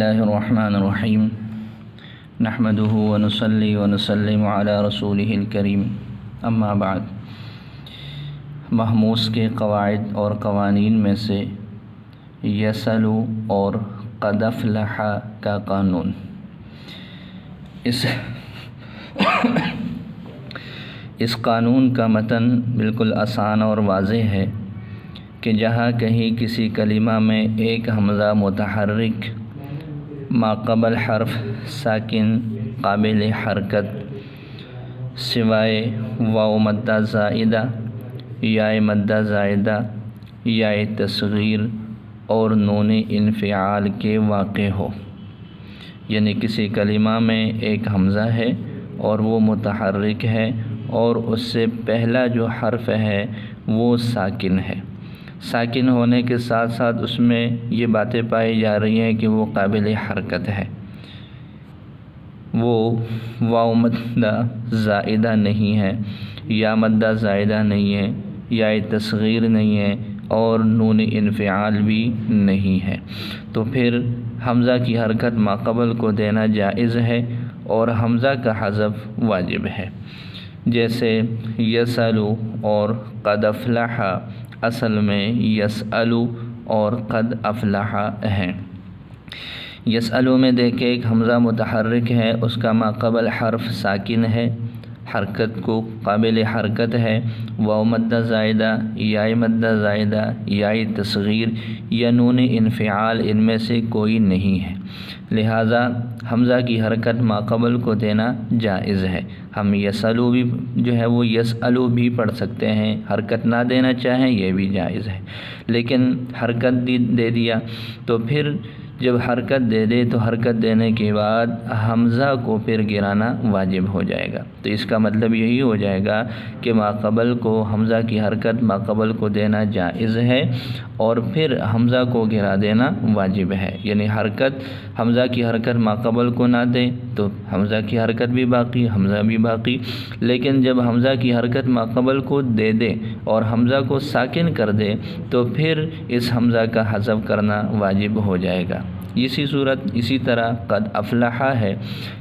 الله الرحمن الرحیم نحمده ونصلی ونسلم علی رسوله الکریم اما بعد۔ محموس کے قواعد اور قوانین میں سے یسأل اور قد افلح کا قانون۔ اس قانون کا متن بالکل آسان اور واضح ہے کہ جہاں کہیں کسی کلمہ میں ایک حمزہ متحرک ماقبل حرف ساکن قابل حرکت سوائے واو مدہ زائدہ یا مدہ زائدہ یا تصغیر اور نون انفعال کے واقع ہو، یعنی کسی کلمہ میں ایک حمزہ ہے اور وہ متحرک ہے اور اس سے پہلا جو حرف ہے وہ ساکن ہے، ساکن ہونے کے ساتھ ساتھ اس میں یہ باتیں پائی جا رہی ہیں کہ وہ قابل حرکت ہے، وہ واو مدہ زائدہ نہیں ہے یا مدہ زائدہ نہیں ہے یا تصغیر نہیں ہے اور نون انفعال بھی نہیں ہے، تو پھر حمزہ کی حرکت ماقبل کو دینا جائز ہے اور حمزہ کا حذف واجب ہے۔ جیسے یسأل اور قد افلح اصل میں یسأل اور قد افلح ہیں۔ یسأل میں دیکھیں ایک حمزہ متحرک ہے، اس کا ماقبل حرف ساکن ہے، حرکت کو قابل حرکت ہے، واو مدہ زائدہ یا مدہ زائدہ یا تصغیر یا نون انفعال ان میں سے کوئی نہیں ہے، لہذا حمزہ کی حرکت ماقبل کو دینا جائز ہے۔ ہم یسأل بھی جو ہے وہ یسأل بھی پڑھ سکتے ہیں، حرکت نہ دینا چاہیں یہ بھی جائز ہے، لیکن حرکت دے دیا تو پھر جب حرکت دے دے تو حرکت دینے کے بعد حمزہ کو پھر گرانا واجب ہو جائے گا، تو اس کا مطلب یہی ہو جائے گا کہ ماقبل کو حمزہ کی حرکت ماقبل کو دینا جائز ہے اور پھر حمزہ کو گرا دینا واجب ہے، یعنی حمزہ کی حرکت ماقبل کو نہ دے تو حمزہ کی حرکت بھی باقی، حمزہ بھی باقی، لیکن جب حمزہ کی حرکت ماقبل کو دے دے اور حمزہ کو ساکن کر دے تو پھر اس حمزہ کا حذف کرنا واجب ہو جائے گا۔ اسی طرح قد افلح ہے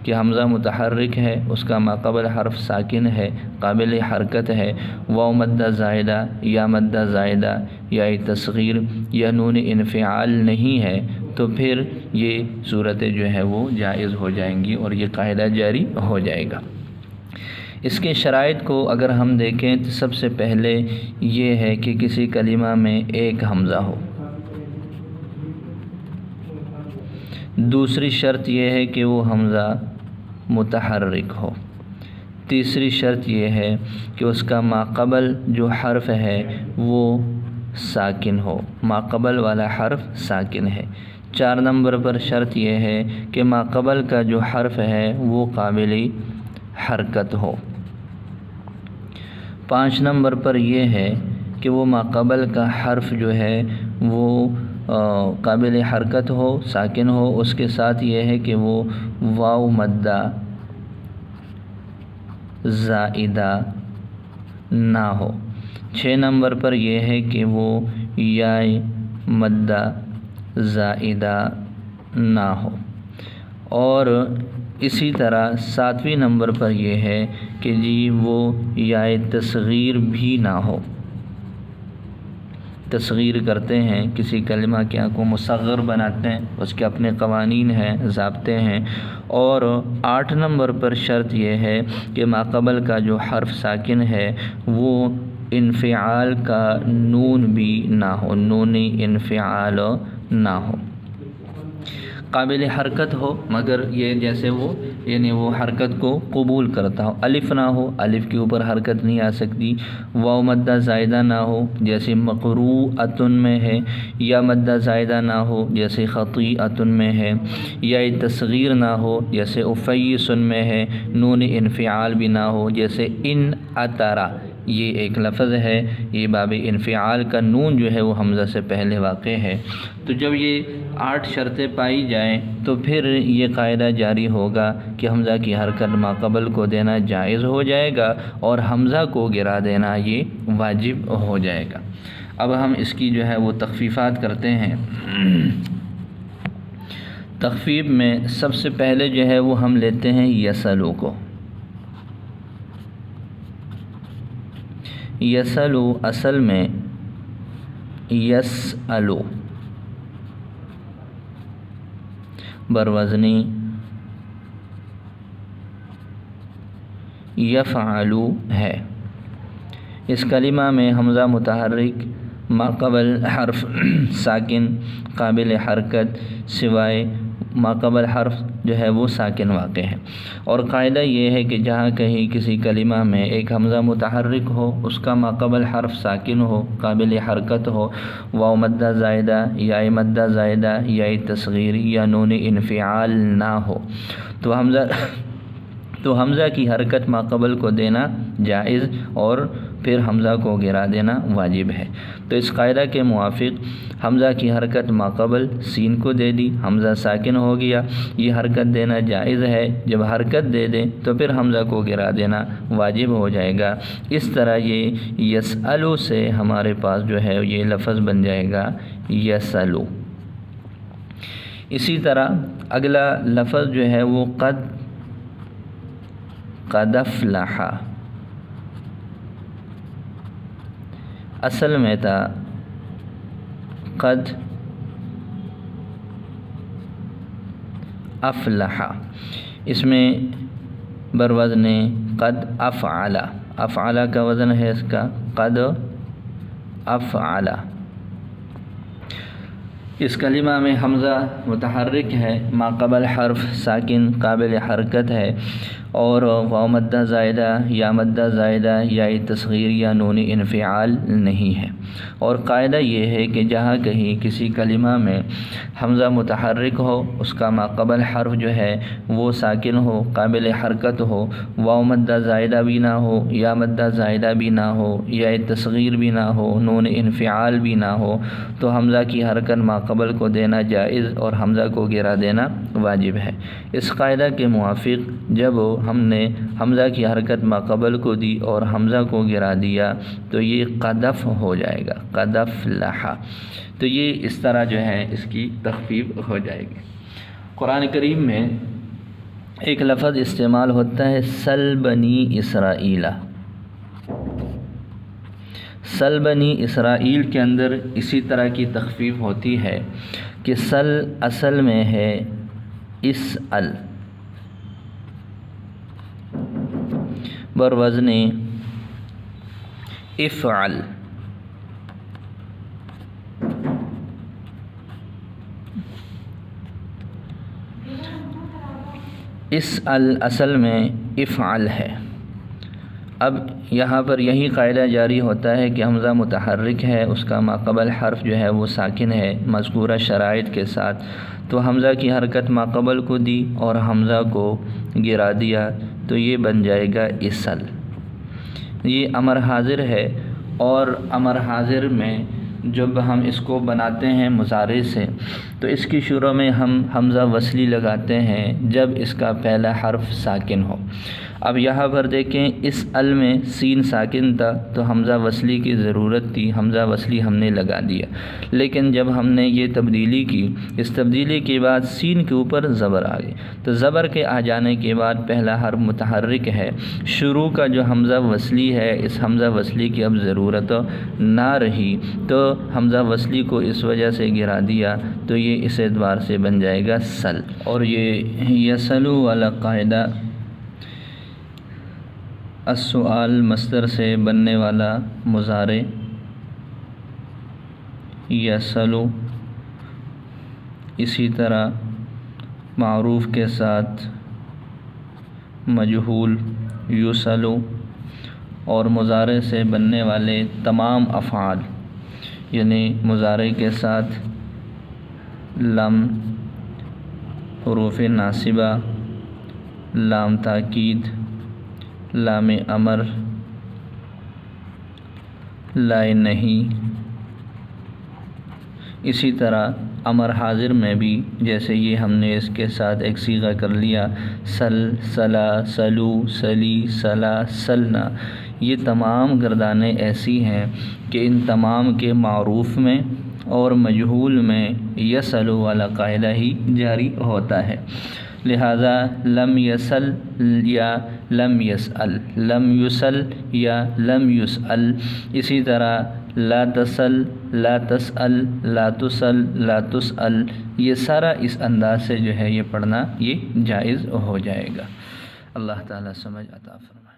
کہ حمزہ متحرک ہے، اس کا ماقبل حرف ساکن ہے، قابل حرکت ہے، واو مدہ زائدہ یا مدہ زائدہ یا تصغیر یا نون انفعال نہیں ہے، تو پھر یہ صورتیں جو ہے وہ جائز ہو جائیں گی اور یہ قاعدہ جاری ہو جائے گا۔ اس کے شرائط کو اگر ہم دیکھیں تو سب سے پہلے یہ ہے کہ کسی کلمہ میں ایک حمزہ ہو، دوسری شرط یہ ہے کہ وہ حمزہ متحرک ہو، تیسری شرط یہ ہے کہ اس کا ماقبل جو حرف ہے وہ ساکن ہو، ماقبل والا حرف ساکن ہے، 4 نمبر پر شرط یہ ہے کہ ماقبل کا جو حرف ہے وہ قابل حرکت ہو، 5 نمبر پر یہ ہے کہ وہ ماقبل کا حرف جو ہے وہ قابل حرکت ہو، ساکن ہو، اس کے ساتھ یہ ہے کہ وہ واو مدہ زائدہ نہ ہو، 6 نمبر پر یہ ہے کہ وہ یا مدہ زائدہ نہ ہو، اور اسی طرح 7ویں نمبر پر یہ ہے کہ جی وہ یا تصغیر بھی نہ ہو، تصغیر کرتے ہیں کسی کلمہ کیا کو مصغر بناتے ہیں، اس کے اپنے قوانین ہیں، ضابطے ہیں، اور 8 نمبر پر شرط یہ ہے کہ ماقبل کا جو حرف ساکن ہے وہ انفعال کا نون بھی نہ ہو، نون انفعال نہ ہو، قابل حرکت ہو مگر یہ جیسے وہ یعنی وہ حرکت کو قبول کرتا ہو، الف نہ ہو، الف کے اوپر حرکت نہیں آ سکتی، واو مدہ زائدہ نہ ہو جیسے مقروءۃ میں ہے، یا مدہ زائدہ نہ ہو جیسے خطیئۃ میں ہے، یا تصغیر نہ ہو جیسے افیس میں ہے، نون انفعال بھی نہ ہو جیسے ان اترا، یہ ایک لفظ ہے، یہ باب انفعال کا نون جو ہے وہ حمزہ سے پہلے واقع ہے، تو جب یہ 8 شرطیں پائی جائیں تو پھر یہ قاعدہ جاری ہوگا کہ حمزہ کی حرکت ماقبل کو دینا جائز ہو جائے گا اور حمزہ کو گرا دینا یہ واجب ہو جائے گا۔ اب ہم اس کی جو ہے وہ تخفیفات کرتے ہیں۔ تخفیف میں سب سے پہلے جو ہے وہ ہم لیتے ہیں یسلو کو۔ یسلو اصل میں یسألو بروزنی یفعلو ہے۔ اس کلمہ میں حمزہ متحرک ما قبل حرف ساکن قابل حرکت سوائے ما قبل حرف جو ہے وہ ساکن واقع ہے، اور قاعدہ یہ ہے کہ جہاں کہیں کسی کلمہ میں ایک حمزہ متحرک ہو، اس کا ما قبل حرف ساکن ہو، قابل حرکت ہو، واو مدہ زائدہ یا مدہ زائدہ یا تصغیر یا نون انفعال نہ ہو، تو حمزہ کی حرکت ما قبل کو دینا جائز اور پھر حمزہ کو گرا دینا واجب ہے۔ تو اس قاعدہ کے موافق حمزہ کی حرکت ما قبل سین کو دے دی، حمزہ ساکن ہو گیا، یہ حرکت دینا جائز ہے۔ جب حرکت دے دیں تو پھر حمزہ کو گرا دینا واجب ہو جائے گا۔ اس طرح یہ یسألو سے ہمارے پاس جو ہے یہ لفظ بن جائے گا یسلو۔ اسی طرح اگلا لفظ جو ہے وہ قد افلح، اصل میں تھا قد افلح، اس میں بروزن قد افعل، افعل کا وزن ہے اس کا قد افعل۔ اس کلمہ میں حمزہ متحرک ہے، ما قبل حرف ساکن قابل حرکت ہے، اور واو مدہ زائدہ یا مدہ زائدہ یا تصغیر یا نون انفعال نہیں ہے۔ اور قاعدہ یہ ہے کہ جہاں کہیں کسی کلمہ میں حمزہ متحرک ہو، اس کا ما قبل حرف جو ہے وہ ساکن ہو، قابل حرکت ہو، واو مدہ زائدہ بھی نہ ہو یا مدہ زائدہ بھی نہ ہو یا تصغیر بھی نہ ہو، نون انفعال بھی نہ ہو، تو حمزہ کی حرکت ما قبل کو دینا جائز اور حمزہ کو گرا دینا واجب ہے۔ اس قاعدہ کے موافق جب ہم نے حمزہ کی حرکت ما قبل کو دی اور حمزہ کو گرا دیا تو یہ قدف ہو جائے گا، قد افلح۔ تو یہ اس طرح جو ہے اس کی تخفیف ہو جائے گی۔ قرآن کریم میں ایک لفظ استعمال ہوتا ہے سل بنی اسرائیل۔ سل بنی اسرائیل کے اندر اسی طرح کی تخفیف ہوتی ہے کہ سل اصل میں ہے اسأل بروزن افعل۔ اسأل اصل میں افعل ہے۔ اب یہاں پر یہی قاعدہ جاری ہوتا ہے کہ حمزہ متحرک ہے، اس کا ما قبل حرف جو ہے وہ ساکن ہے مذکورہ شرائط کے ساتھ، تو حمزہ کی حرکت ما قبل کو دی اور حمزہ کو گرا دیا تو یہ بن جائے گا اسل۔ یہ امر حاضر ہے، اور امر حاضر میں جب ہم اس کو بناتے ہیں مضارع سے تو اس کی شروع میں ہم حمزہ وصلی لگاتے ہیں جب اس کا پہلا حرف ساکن ہو۔ اب یہاں پر دیکھیں اس ال میں سین ساکن تھا تو حمزہ وصلی کی ضرورت تھی، حمزہ وصلی ہم نے لگا دیا، لیکن جب ہم نے یہ تبدیلی کی، اس تبدیلی کے بعد سین کے اوپر زبر آ گئی، تو زبر کے آ جانے کے بعد پہلا حرف متحرک ہے، شروع کا جو حمزہ وصلی ہے اس حمزہ وصلی کی اب ضرورت نہ رہی، تو حمزہ وصلی کو اس وجہ سے گرا دیا تو یہ اس اعتبار سے بن جائے گا سل۔ اور یہ یسلو والا قاعدہ السؤال مصدر سے بننے والا مضارع یسلو، اسی طرح معروف کے ساتھ مجہول یسلو، اور مضارع سے بننے والے تمام افعال یعنی مضارع کے ساتھ لم، حروف ناصبہ، لام تاکید، لام امر، لائے نہیں، اسی طرح امر حاضر میں بھی جیسے یہ ہم نے اس کے ساتھ ایک صیغہ کر لیا سل، سلا، سلو، سلی، سلا، سلنا، یہ تمام گردانیں ایسی ہیں کہ ان تمام کے معروف میں اور مجہول میں یسل والا قاعدہ ہی جاری ہوتا ہے، لہذا لم یسل یا لم یسأل، لم یسل یا لم یسأل، اسی طرح لا تسل، لا تسأل، لا تسل، لا تسأل، یہ سارا اس انداز سے جو ہے یہ پڑھنا یہ جائز ہو جائے گا۔ اللہ تعالیٰ سمجھ عطا فرمائے۔